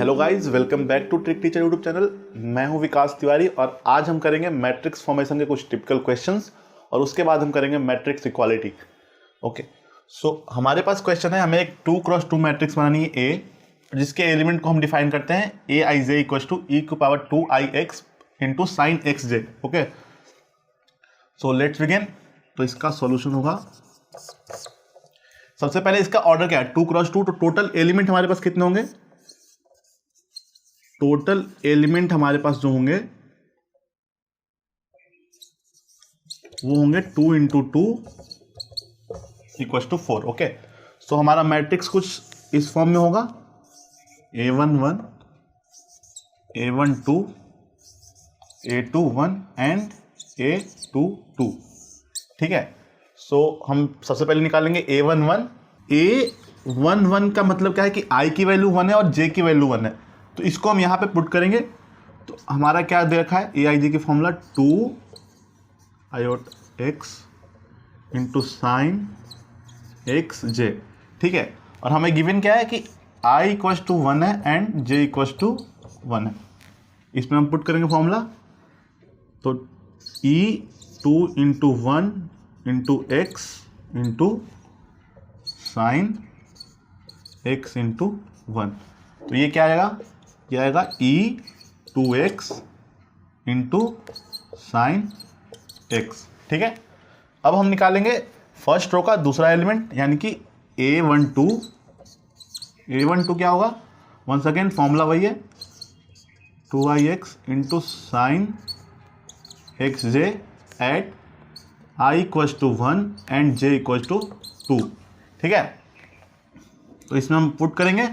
Hello guys, welcome back to Trick Teacher YouTube channel. मैं हूं विकास तिवारी और आज हम करेंगे मैट्रिक्स फॉर्मेशन के कुछ टिपिकल क्वेश्चंस और उसके बाद हम करेंगे मैट्रिक्स इक्वालिटी। ओके, सो हमारे पास क्वेश्चन है, हमें एक 2x2 मैट्रिक्स बनानी है ए, जिसके एलिमेंट को हम डिफाइन करते हैं ए आई जे इक्वल टू ई की power 2i(x) into sine x J. Okay, so let's begin. तो इसका सॉल्यूशन होगा, सबसे पहले इसका ऑर्डर क्या है, 2x2। तो टोटल एलिमेंट हमारे पास कितने होंगे, टोटल एलिमेंट हमारे पास जो होंगे वो होंगे 2 इंटू 2 इक्वल टू 4। ओके, सो हमारा मैट्रिक्स कुछ इस फॉर्म में होगा, A11, A12, A21 and A22। ठीक है, सो हम सबसे पहले निकालेंगे A11। A11 का मतलब क्या है कि I की वैल्यू 1 है और J की वैल्यू 1 है, तो इसको हम यहाँ पे पुट करेंगे। तो हमारा क्या दे रखा है, AIJ की formula 2i(x) into sine x j. ठीक है, और हमें गिवन क्या है कि I इक्वल टू 1 है एंड J इक्वल टू 1 है। इसमें हम पुट करेंगे फॉर्मूला, तो E2 into 1 into x into sine x into 1। तो ये क्या आएगा, ये आएगा E2x इंटू साइन एक्स। ठीक है, अब हम निकालेंगे फर्स्ट रो का दूसरा एलिमेंट यानी कि A12। A12 क्या होगा, वन सेकेंड फॉर्मूला वही है, 2i(x) into sine x J at I equal to 1 and J equal to 2। ठीक है, तो इसमें हम पुट करेंगे,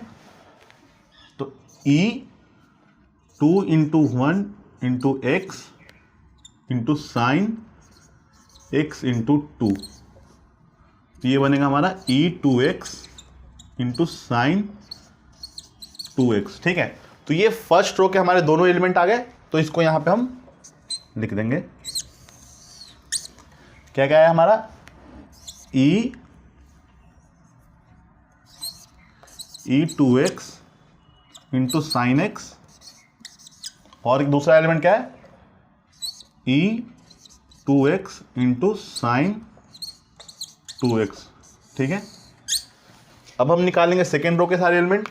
तो E2 into 1 into x into sine x into 2। तो ये बनेगा हमारा E2x इंटू साइन 2x। ठीक है, तो ये फर्स्ट रो के हमारे दोनों एलिमेंट आ गए, तो इसको यहां पे हम लिख देंगे। क्या क्या है हमारा, E2x इंटू साइन एक्स, और एक दूसरा एलिमेंट क्या है, E2x इंटू साइन 2x। ठीक है, अब हम निकालेंगे सेकेंड रो के सारे एलिमेंट।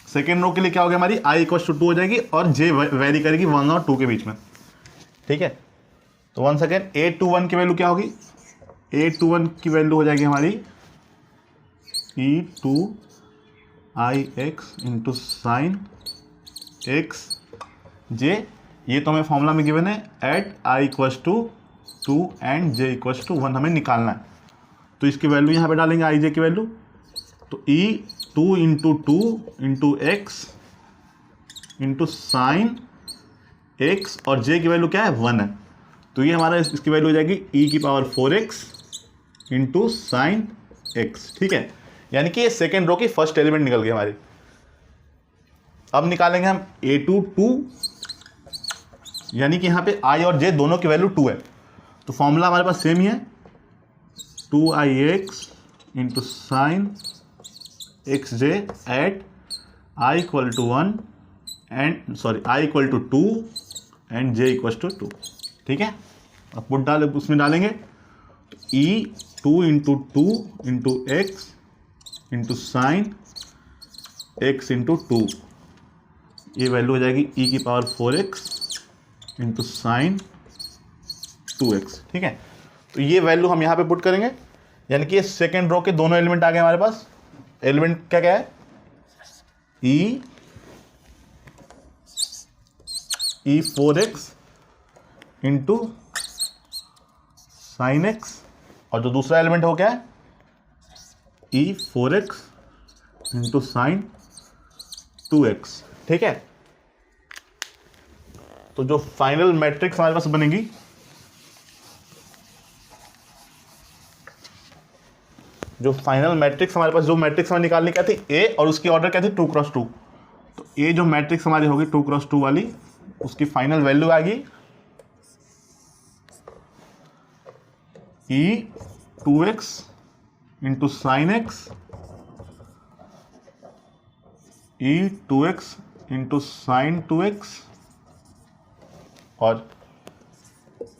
सेकेंड रो के लिए क्या हो गया, हमारी I इक्वल टू 2 हो जाएगी और J वेरी करेगी 1 और 2 के बीच में। ठीक है, तो वन सेकेंड, A21 की वैल्यू क्या होगी, A21 की वैल्यू हो जाएगी हमारी E2ix इंटू साइन एक्स जे। ये तो हमें फॉर्मूला में गिवन है, at I equal to 2 and J equal to 1 हमें निकालना है। तो इसकी वैल्यू यहाँ पे डालेंगे, I J की वैल्यू, तो E2 into 2 into x into sine x, और J की वैल्यू क्या है, 1 है। तो ये हमारा इसकी वैल्यू हो जाएगी E की power 4x into sine x. ठीक है, यानी कि ये सेकेंड रो की फर्स्ट एलिमेंट निकल गई हमारी। अब निकालेंगे हम A22, यानी कि यहाँ पे I और J दोनों की वैल्यू 2 है, तो फॉर्मूला हमारे पास सेम ही है, 2ix into sine x J at I equal to 1 and I equal to 2 and J equal to 2। ठीक है, अब पुट डाले उसमें डालेंगे, तो E2 into 2 into x into sine x into 2, ये वैल्यू हो जाएगी E की power 4x into sine 2x। ठीक है, तो ये वैल्यू हम यहाँ पे पुट करेंगे, यानी कि ये सेकेंड रो के दोनों एलिमेंट आ गए हमारे पास। एलिमेंट क्या क्या है, E4x इंटू साइन एक्स, और जो दूसरा एलिमेंट हो क्या है, E4x इंटू साइन 2x। ठीक है, तो जो फाइनल मैट्रिक्स हमारे पास बनेगी, जो मैट्रिक्स हमें निकालनी क्या थी, ए, और उसकी ऑर्डर क्या थी, 2x2। तो ए जो मैट्रिक्स हमारी होगी 2x2 वाली, उसकी फाइनल वैल्यू आएगी E2x इंटू साइन एक्स ई 2x इंटू साइन 2x और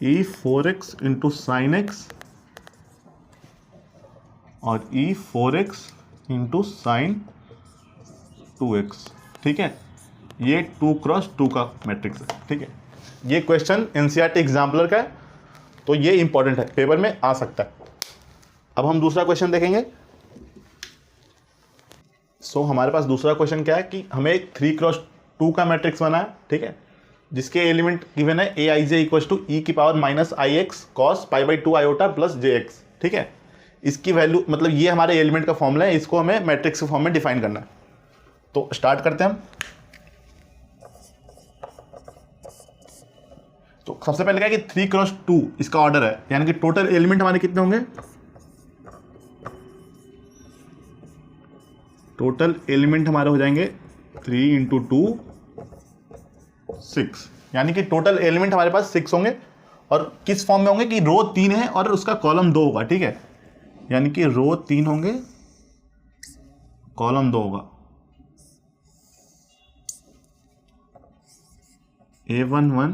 ई 4x इंटू साइन x और ई 4x इंटू साइन 2x। ठीक है, ये 2x2 का मैट्रिक्स है। ठीक है, ये क्वेश्चन एनसीईआरटी एग्जाम्पलर का है, तो ये इंपॉर्टेंट है, पेपर में आ सकता है। अब हम दूसरा क्वेश्चन देखेंगे। हमारे पास दूसरा क्वेश्चन क्या है कि हमें एक 3x2 का मैट्रिक्स बना है। ठीक है, जिसके एलिमेंट गिवन है ए आई जे इक्वल टू ई की power minus i x cos pi by 2 iota plus J x. ठीक है, इसकी वैल्यू मतलब ये हमारे एलिमेंट का फॉर्मूला है, इसको हमें मैट्रिक्स के फॉर्म में डिफाइन करना है। तो स्टार्ट करते हैं हम। तो सबसे पहले क्या है कि 3x2 इसका ऑर्डर है, यानी कि टोटल एलिमेंट हमारे कितने होंगे, टोटल एलिमेंट हमारे हो जाएंगे 3 इंटू 2 6, यानी कि टोटल एलिमेंट हमारे पास 6 होंगे। और किस फॉर्म में होंगे कि रो 3 है और उसका कॉलम 2 होगा। ठीक है, यानी कि रो 3 होंगे, कॉलम 2 होगा। A11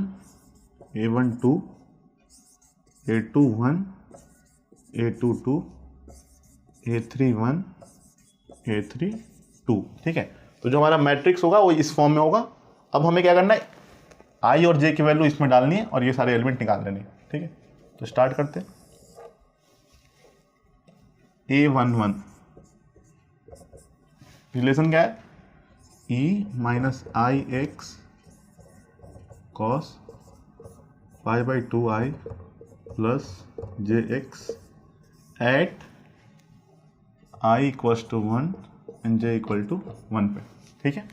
A12 A21 A22 A31 A32। ठीक है, तो जो हमारा मैट्रिक्स होगा वो इस फॉर्म में होगा। अब हमें क्या करना है, आई और जे की वैल्यू इसमें डालनी है और ये सारे एलिमेंट निकाल लेने हैं। ठीक है, तो स्टार्ट करते हैं। A11 रिलेशन क्या है, e minus i x cos pi by 2i plus J x at i equals to 1 and j equal to 1 पे। ठीक है,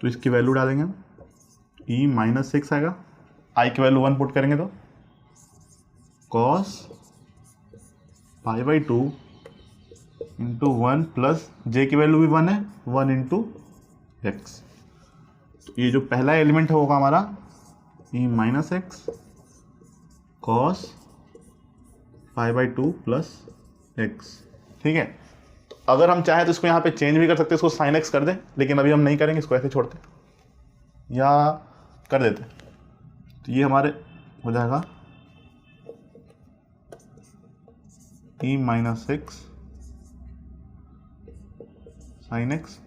तो इसकी वैल्यू डालेंगे हम, ई माइनस 6 आएगा, आई की वैल्यू 1 पुट करेंगे तो cos pi by 2 into 1 plus j की वैल्यू भी 1 है, 1 इंटू एक्स। तो ये जो पहला एलिमेंट होगा हमारा e minus x cos pi by 2 plus x. ठीक है, तो अगर हम चाहें तो इसको यहाँ पे चेंज भी कर सकते हैं, इसको साइन एक्स कर दें, लेकिन अभी हम नहीं करेंगे, इसको ऐसे छोड़ते या कर देते। तो ये हमारे हो जाएगा ई माइनस एक्स साइन एक्स,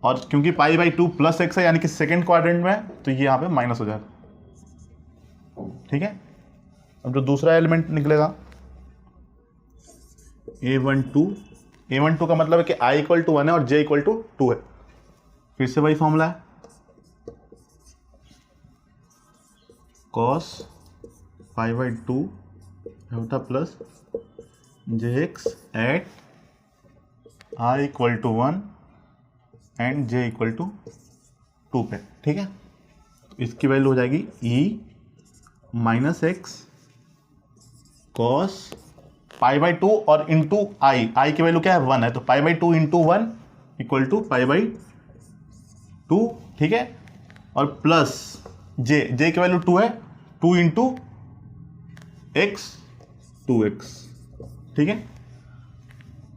और क्योंकि पाई बाई 2 प्लस एक्स है यानी कि सेकेंड क्वाड्रेंट में है, तो ये यहाँ पे माइनस हो जाएगा। ठीक है, अब जो दूसरा एलिमेंट निकलेगा A12 का मतलब है कि i इक्वल टू 1 है और j इक्वल टू 2 है। फिर से वही फॉर्मूला है, cos पाई बाई 2 होता plus J x at i equal to 1 and j equal to 2 पे। ठीक है, तो इसकी वैल्यू हो जाएगी e minus x cos pi by 2 और इंटू आई की वैल्यू क्या है 1 है, तो pi by 2 into 1 equal to pi by 2। ठीक है, और प्लस जे की वैल्यू 2 है, 2 इंटू एक्स 2x। ठीक है,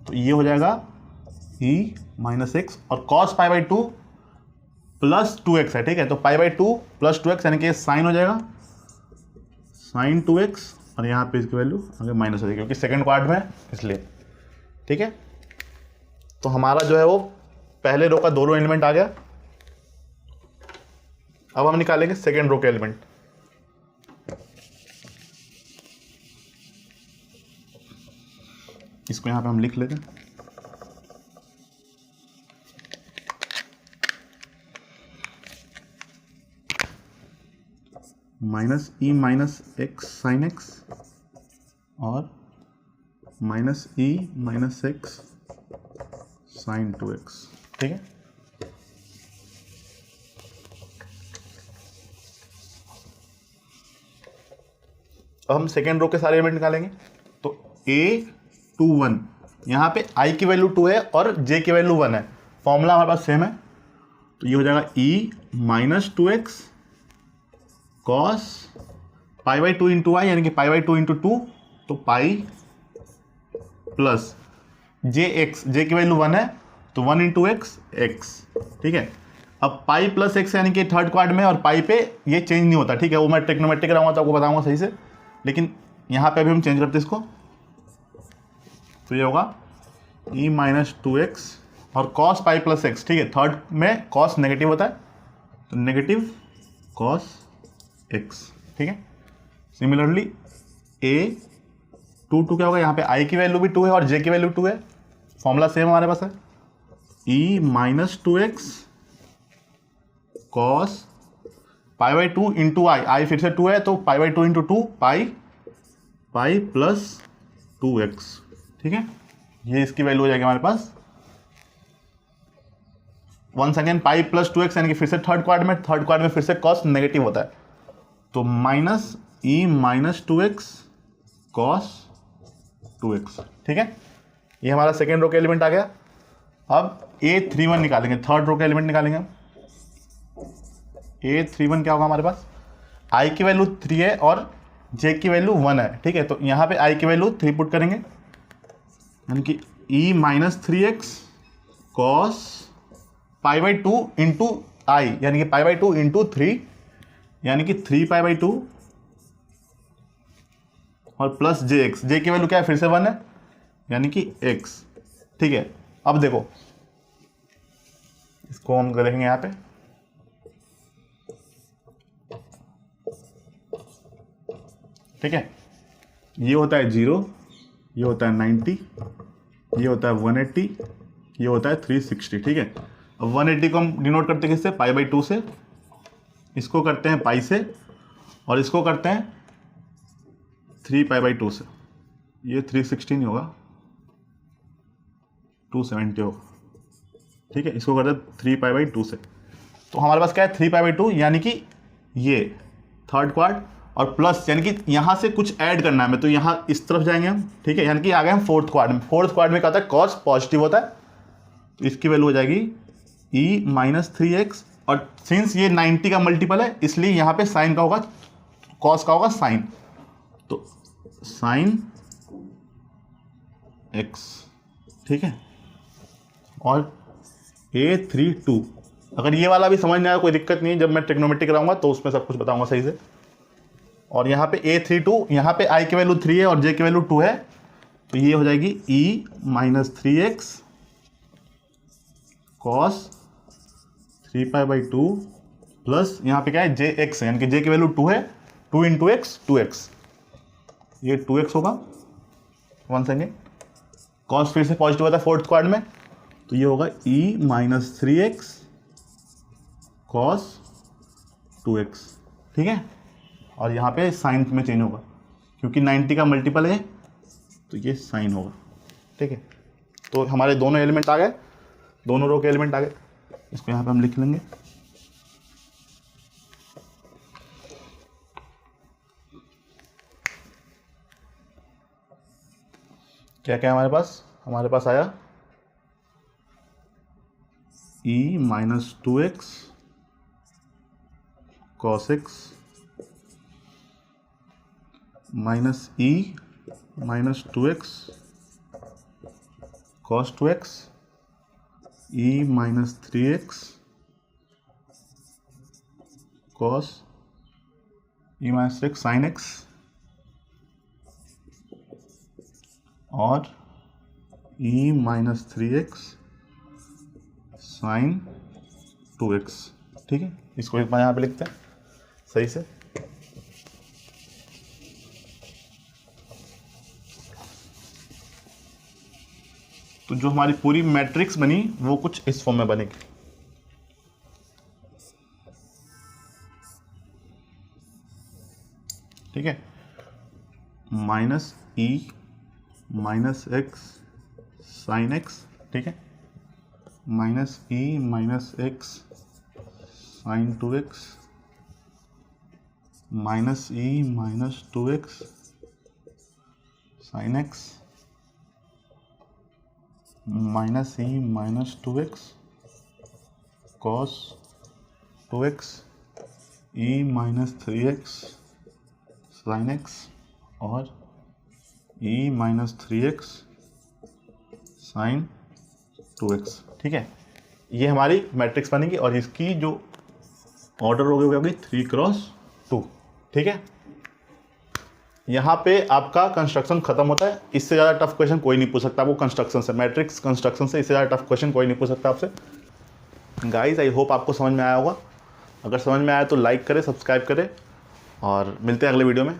तो ये हो जाएगा e माइनस एक्स और cos pi by 2 plus 2x है। ठीक है, तो पाई बाई 2 प्लस 2x यानी कि साइन हो जाएगा साइन 2x, और यहाँ पे इसकी वैल्यू आगे माइनस हो जाएगी क्योंकि सेकंड पार्ट में है इसलिए। ठीक है, तो हमारा जो है वो पहले रो का दोनों एलिमेंट आ गया। अब हम निकालेंगे सेकंड रो के एलिमेंट। इसको यहाँ पे हम लिख लेते हैं, माइनस ई माइनस एक्स साइन एक्स और माइनस ई माइनस एक्स साइन 2x। ठीक है, अब हम सेकेंड रो के सारे एलिमेंट निकालेंगे। तो A21 यहाँ पे i की वैल्यू 2 है और j की वैल्यू 1 है, फॉर्मूला हमारे पास सेम है, तो ये हो जाएगा e minus 2x cos pi by 2 into i यानी कि पाई बाई 2 इंटू 2, तो पाई प्लस जे एक्स, जे की वैल्यू 1 है तो 1 इंटू एक्स एक्स, ठीक है। अब पाई प्लस एक्स यानी कि थर्ड क्वाड्रेंट में, और पाई पे ये चेंज नहीं होता, ठीक है। वो मैं ट्रिग्नोमेट्री कराऊंगा तो आपको बताऊंगा सही से, लेकिन यहाँ पे अभी हम चेंज करते हैं इसको। तो ये होगा e माइनस 2x और कॉस पाई प्लस एक्स, ठीक है। थर्ड में कॉस नेगेटिव होता है, तो नेगेटिव कॉस एक्स, ठीक है। सिमिलरली a 2 क्या होगा, यहाँ पे i की वैल्यू भी 2 है और j की वैल्यू 2 है, फॉर्मूला सेम हमारे पास है। e minus 2x cos pi by 2 into i फिर से 2 है, तो pi by 2 into 2 pi plus 2x, ठीक है। ये इसकी वैल्यू हो जाएगी हमारे पास। Once again pi plus 2x यानी कि फिर से थर्ड क्वाड्रेंट में फिर से कॉस नेगेटिव होता है, तो minus e minus 2x cos 2x, ठीक है। ये हमारा सेकेंड रो का एलिमेंट आ गया। अब a31 निकालेंगे, थर्ड रो का एलिमेंट निकालेंगे हम। a31 क्या होगा हमारे पास, i की वैल्यू 3 है और j की वैल्यू 1 है, ठीक है। तो यहाँ पे i की वैल्यू 3 पुट करेंगे, यानी कि e minus 3x cos pi by 2 into i, यानी कि पाई बाई 2 इंटू 3, यानी कि 3 पाई बाई 2 और प्लस जे एक्स। जे की वैल्यू क्या है, फिर से 1 है, यानी कि x, ठीक है। अब देखो इसको हम देखेंगे यहाँ पे, ठीक है। ये होता है 0, ये होता है 90, ये होता है 180, ये होता है 360, ठीक है। अब 180 को हम डिनोट करते हैं किससे, पाई बाई 2 से, इसको करते हैं पाई से, और इसको करते हैं 3 पाई बाई 2 से। ये 360 नहीं होगा, 270 होगा, ठीक है। इसको करते हैं 3 पाई बाई 2 से, तो हमारे पास क्या है 3 पाई बाई 2, यानी कि ये थर्ड क्वाड, और प्लस यानी कि यहाँ से कुछ ऐड करना है हमें, तो यहाँ इस तरफ जाएंगे हम, ठीक है। यानी कि आ गए हम फोर्थ क्वाड में। फोर्थ क्वाड में क्या होता है, कॉस पॉजिटिव होता है, तो इसकी वैल्यू हो जाएगी e माइनस 3x, और सिंस ये 90 का मल्टीपल है इसलिए यहाँ पे साइन का होगा, कॉस का होगा साइन, तो साइन x, ठीक है। और a32, अगर ये वाला भी समझ नहीं आया कोई दिक्कत नहीं है, जब मैं ट्रिग्नोमेट्री कराऊंगा तो उसमें सब कुछ बताऊंगा सही से। और यहाँ पे a32, यहाँ पे i की वैल्यू 3 है और j की वैल्यू 2 है, तो ये हो जाएगी e minus 3x cos 3 pi by 2 plus यहाँ पे क्या है जे एक्स है, यानी कि जे की वैल्यू 2 है, 2 इंटू एक्स 2x, ये 2x होगा। वन सेकेंड, कॉस फिर से पॉजिटिव होता है फोर्थ क्वाड में, तो ये होगा e minus 3x cos 2x, ठीक है। और यहाँ पे साइन में चेंज होगा क्योंकि 90 का मल्टीपल है, तो ये साइन होगा, ठीक है। तो हमारे दोनों एलिमेंट आ गए, दोनों रो के एलिमेंट आ गए। इसको यहाँ पे हम लिख लेंगे, क्या क्या हमारे पास आया e minus 2x cos x minus e minus 2x cos 2x, e minus 3x cos e minus 3x sine x, और e minus 3x sine 2x, ठीक है। इसको एक बार यहाँ पे लिखते हैं सही से। तो जो हमारी पूरी मैट्रिक्स बनी वो कुछ इस फॉर्म में बनेगी, ठीक है। Minus e minus x sine x, ठीक है, minus e minus x sine 2x, minus e minus 2x sine x, minus e minus 2x cos 2x, e minus 3x sine x, और e minus 3x sine 2x, ठीक है। ये हमारी matrix बनेगी और इसकी जो ऑर्डर होगी 3 क्रॉस 2, ठीक है। यहाँ पे आपका कंस्ट्रक्शन खत्म होता है। इससे ज़्यादा टफ क्वेश्चन कोई नहीं पूछ सकता आपको कंस्ट्रक्शन से, मैट्रिक्स कंस्ट्रक्शन से इससे ज़्यादा टफ क्वेश्चन कोई नहीं पूछ सकता आपसे। गाइस आई होप आपको समझ में आया होगा। अगर समझ में आया तो लाइक करें, सब्सक्राइब करें और मिलते हैं अगले वीडियो में।